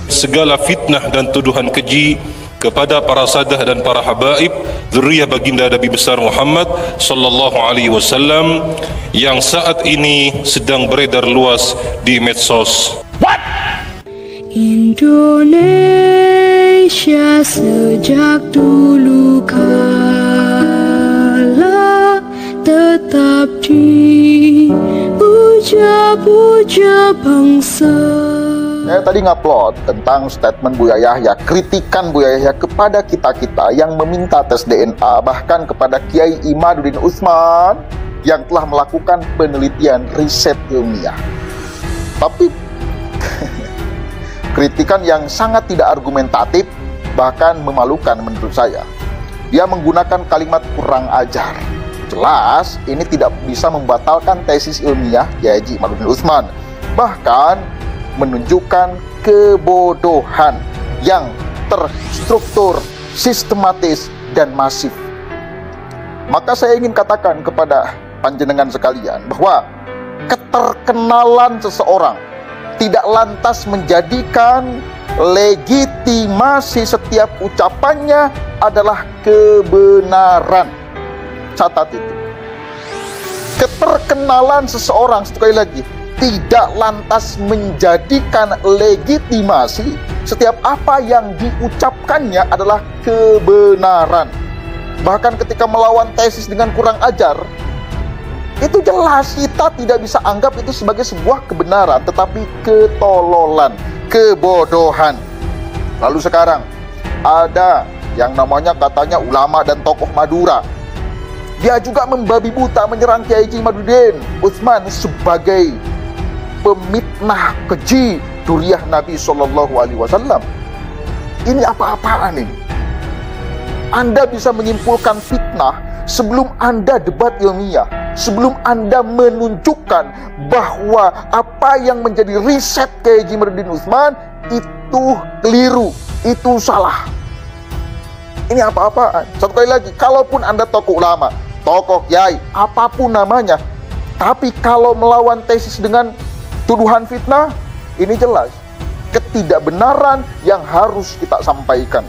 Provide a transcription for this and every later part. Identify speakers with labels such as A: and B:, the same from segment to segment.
A: segala fitnah dan tuduhan keji kepada para sadah dan para habaib zuriyah baginda Nabi besar Muhammad sallallahu alaihi wasallam yang saat ini sedang beredar luas di medsos.
B: Indonesia sejak dulu kala tetap dipuja-puja bangsa.
C: Saya tadi ngupload tentang statement Buya Yahya, kritikan Buya Yahya kepada kita-kita yang meminta tes DNA, bahkan kepada Kiai Imaduddin Utsman yang telah melakukan penelitian riset ilmiah. Tapi kritikan yang sangat tidak argumentatif, bahkan memalukan menurut saya. Dia menggunakan kalimat kurang ajar. Jelas ini tidak bisa membatalkan tesis ilmiah Kiai Haji Imaduddin Utsman, bahkan menunjukkan kebodohan yang terstruktur, sistematis, dan masif. Maka saya ingin katakan kepada panjenengan sekalian bahwa keterkenalan seseorang tidak lantas menjadikan legitimasi setiap ucapannya adalah kebenaran. Catat itu. Keterkenalan seseorang, sekali lagi, tidak lantas menjadikan legitimasi setiap apa yang diucapkannya adalah kebenaran. Bahkan ketika melawan tesis dengan kurang ajar, itu jelas kita tidak bisa anggap itu sebagai sebuah kebenaran, tetapi ketololan, kebodohan. Lalu sekarang ada yang namanya katanya ulama dan tokoh Madura. Dia juga membabi buta menyerang Kiai Haji Imaduddin Utsman sebagai pemitnah keji duriyah Nabi SAW. Ini apa-apaan ini? Anda bisa menyimpulkan fitnah sebelum Anda debat ilmiah, sebelum Anda menunjukkan bahwa apa yang menjadi riset Kiai Haji Imaduddin Utsman itu keliru, itu salah. Ini apa-apaan? Satu kali lagi, kalaupun Anda tokoh ulama, tokoh kiai, apapun namanya, tapi kalau melawan tesis dengan tuduhan fitnah, ini jelas ketidakbenaran yang harus kita sampaikan.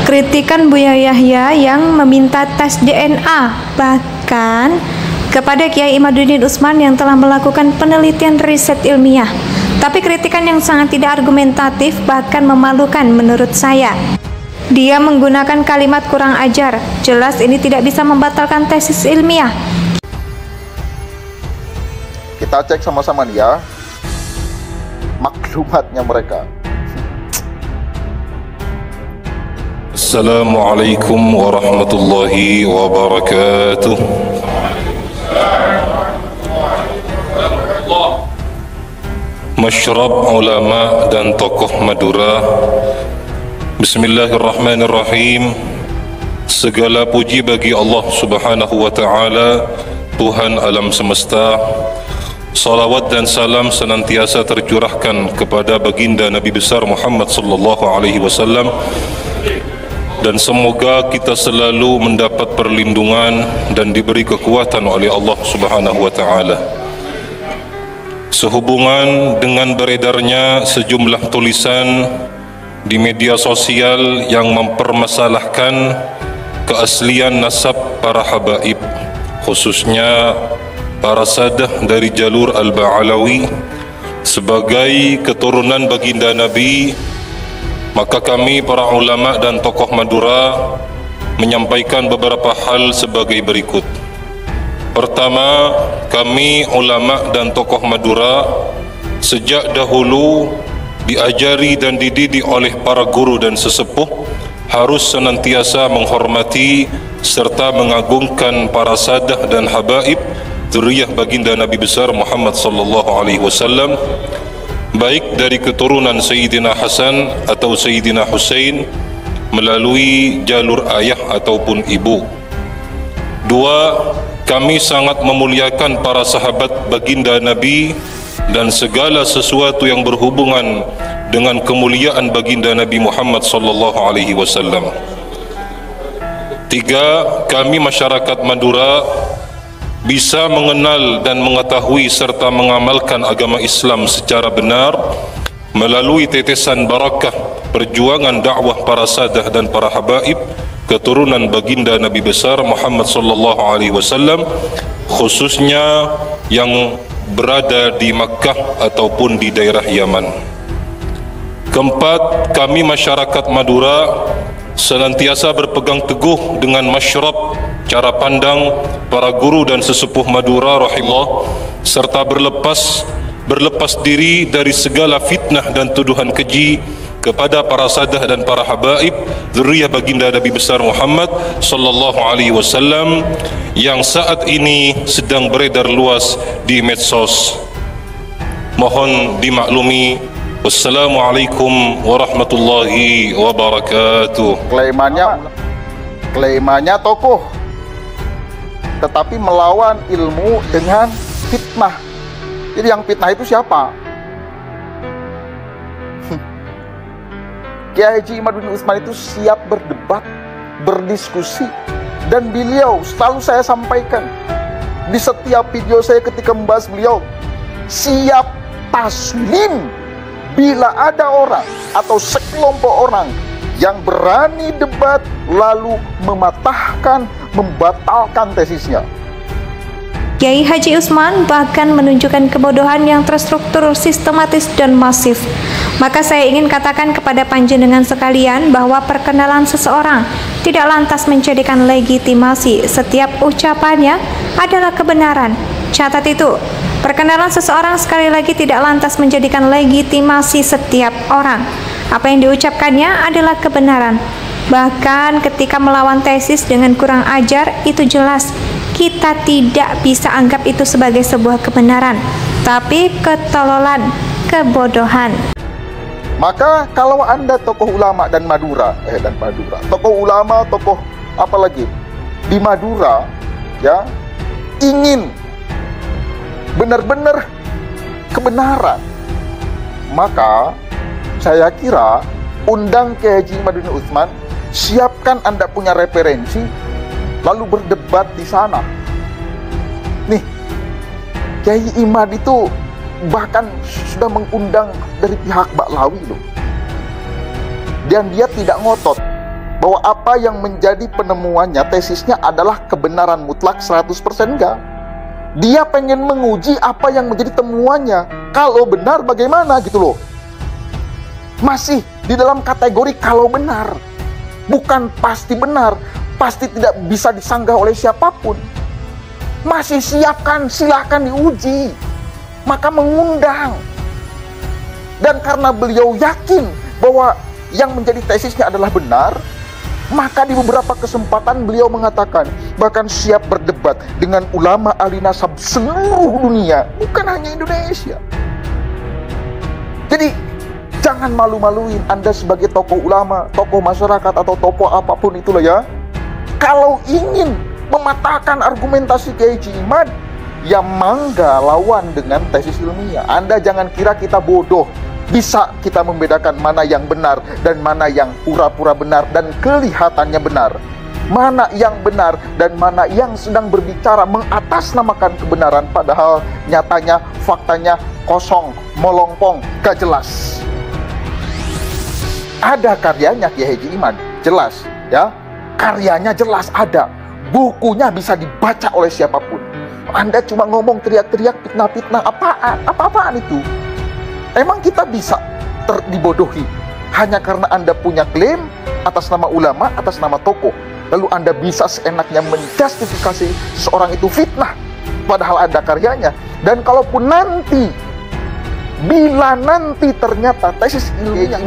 D: Kritikan Buya Yahya yang meminta tes DNA, bahkan kepada Kiai Imaduddin Utsman yang telah melakukan penelitian riset ilmiah. Tapi kritikan yang sangat tidak argumentatif, bahkan memalukan menurut saya. Dia menggunakan kalimat kurang ajar. Jelas ini tidak bisa membatalkan tesis ilmiah.
C: Kita cek sama-sama nih ya maklumatnya mereka.
A: Assalamualaikum warahmatullahi wabarakatuh. Masyrab ulama dan tokoh Madura. Bismillahirrahmanirrahim. Segala puji bagi Allah Subhanahu wa taala, Tuhan alam semesta. Salawat dan salam senantiasa tercurahkan kepada baginda Nabi besar Muhammad sallallahu alaihi wasallam, dan semoga kita selalu mendapat perlindungan dan diberi kekuatan oleh Allah Subhanahu wa taala. Sehubungan dengan beredarnya sejumlah tulisan di media sosial yang mempermasalahkan keaslian nasab para habaib, khususnya para sadah dari jalur Al-Ba'alawi sebagai keturunan baginda Nabi, maka kami para ulama dan tokoh Madura menyampaikan beberapa hal sebagai berikut. Pertama, kami ulama dan tokoh Madura sejak dahulu diajari dan dididik oleh para guru dan sesepuh harus senantiasa menghormati serta mengagungkan para sadah dan habaib zuriyah baginda Nabi besar Muhammad sallallahu alaihi wasallam, baik dari keturunan Sayyidina Hasan atau Sayyidina Husain melalui jalur ayah ataupun ibu. Dua, kami sangat memuliakan para sahabat baginda Nabi dan segala sesuatu yang berhubungan dengan kemuliaan baginda Nabi Muhammad sallallahu alaihi wasallam. Tiga, kami masyarakat Madura bisa mengenal dan mengetahui serta mengamalkan agama Islam secara benar melalui tetesan barakah perjuangan dakwah para sadah dan para habaib keturunan baginda Nabi besar Muhammad sallallahu alaihi wasallam, khususnya yang berada di Makkah ataupun di daerah Yaman. Keempat, kami masyarakat Madura senantiasa berpegang teguh dengan masyrab cara pandang para guru dan sesepuh Madura rahimahullah, serta berlepas diri dari segala fitnah dan tuduhan keji kepada para sadah dan para habaib zuriyah baginda Nabi besar Muhammad sallallahu alaihi wasallam yang saat ini sedang beredar luas di medsos. Mohon dimaklumi. Wassalamualaikum warahmatullahi wabarakatuh.
C: Klaimannya tokoh, tetapi melawan ilmu dengan fitnah. Jadi yang fitnah itu siapa? Kiai Haji Imaduddin Utsman itu siap berdebat, berdiskusi, dan beliau selalu saya sampaikan di setiap video saya ketika membahas beliau, siap taslim bila ada orang atau sekelompok orang yang berani debat lalu mematahkan, membatalkan tesisnya.
D: Kiai Haji Utsman bahkan menunjukkan kebodohan yang terstruktur, sistematis, dan masif. Maka saya ingin katakan kepada panjenengan sekalian bahwa perkenalan seseorang tidak lantas menjadikan legitimasi setiap ucapannya adalah kebenaran. Catat itu, perkenalan seseorang sekali lagi tidak lantas menjadikan legitimasi setiap orang. Apa yang diucapkannya adalah kebenaran. Bahkan ketika melawan tesis dengan kurang ajar, itu jelas kita tidak bisa anggap itu sebagai sebuah kebenaran, tapi ketololan, kebodohan.
C: Maka kalau Anda tokoh ulama dan Madura, tokoh ulama, tokoh apalagi di Madura, ya, ingin benar-benar kebenaran, maka saya kira undang Kiai Haji Imaduddin Utsman, siapkan Anda punya referensi, lalu berdebat di sana. Nih, Kiai Imad itu bahkan sudah mengundang dari pihak Baklawi loh. Dan dia tidak ngotot bahwa apa yang menjadi penemuannya, tesisnya adalah kebenaran mutlak 100% enggak. Dia pengen menguji apa yang menjadi temuannya. Kalau benar bagaimana gitu loh. Masih di dalam kategori kalau benar. Bukan pasti benar, pasti tidak bisa disanggah oleh siapapun. Masih siapkan, silahkan diuji. Maka mengundang. Dan karena beliau yakin bahwa yang menjadi tesisnya adalah benar, maka di beberapa kesempatan beliau mengatakan, bahkan siap berdebat dengan ulama ahli nasab seluruh dunia, bukan hanya Indonesia. Jadi jangan malu-maluin Anda sebagai tokoh ulama, tokoh masyarakat, atau tokoh apapun itulah ya. Kalau ingin mematahkan argumentasi Kiai Haji Imad, ya mangga lawan dengan tesis ilmiah. Anda jangan kira kita bodoh. Bisa kita membedakan mana yang benar dan mana yang pura-pura benar dan kelihatannya benar. Mana yang benar dan mana yang sedang berbicara mengatasnamakan kebenaran, padahal nyatanya, faktanya kosong, molongpong, gak jelas. Ada karyanya Kiai Haji Imad, jelas ya. Karyanya jelas ada. Bukunya bisa dibaca oleh siapapun. Anda cuma ngomong teriak-teriak, fitnah-fitnah, apaan itu? Emang kita bisa dibodohi hanya karena Anda punya klaim atas nama ulama, atas nama tokoh, lalu Anda bisa seenaknya menjustifikasi seorang itu fitnah, padahal ada karyanya. Dan kalaupun nanti, bila nanti ternyata tesis ilmiah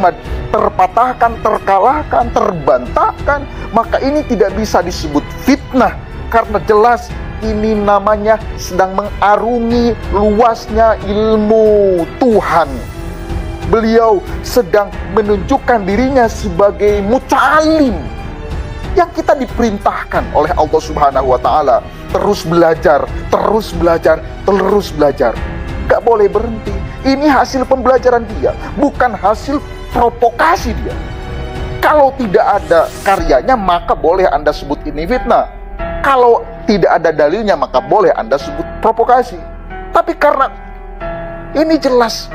C: terpatahkan, terkalahkan, terbantahkan, maka ini tidak bisa disebut fitnah, karena jelas ini namanya sedang mengarungi luasnya ilmu Tuhan. Beliau sedang menunjukkan dirinya sebagai muta'alim, yang kita diperintahkan oleh Allah Subhanahu wa Ta'ala terus belajar, terus belajar, terus belajar. Gak boleh berhenti. Ini hasil pembelajaran dia, bukan hasil provokasi dia. Kalau tidak ada karyanya, maka boleh Anda sebut ini fitnah. Kalau tidak ada dalilnya, maka boleh Anda sebut provokasi. Tapi karena ini jelas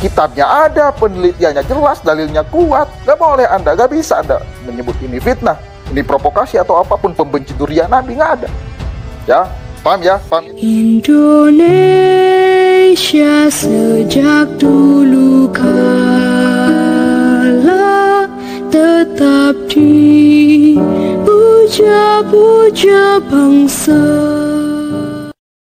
C: Kitabnya ada, penelitiannya jelas, dalilnya kuat. Gak boleh Anda, gak bisa Anda menyebut ini fitnah, ini provokasi atau apapun, pembenci durian Nabi, gak ada. Ya, paham ya? Paham?
B: Indonesia sejak dulu kala tetap dipuja-puja bangsa.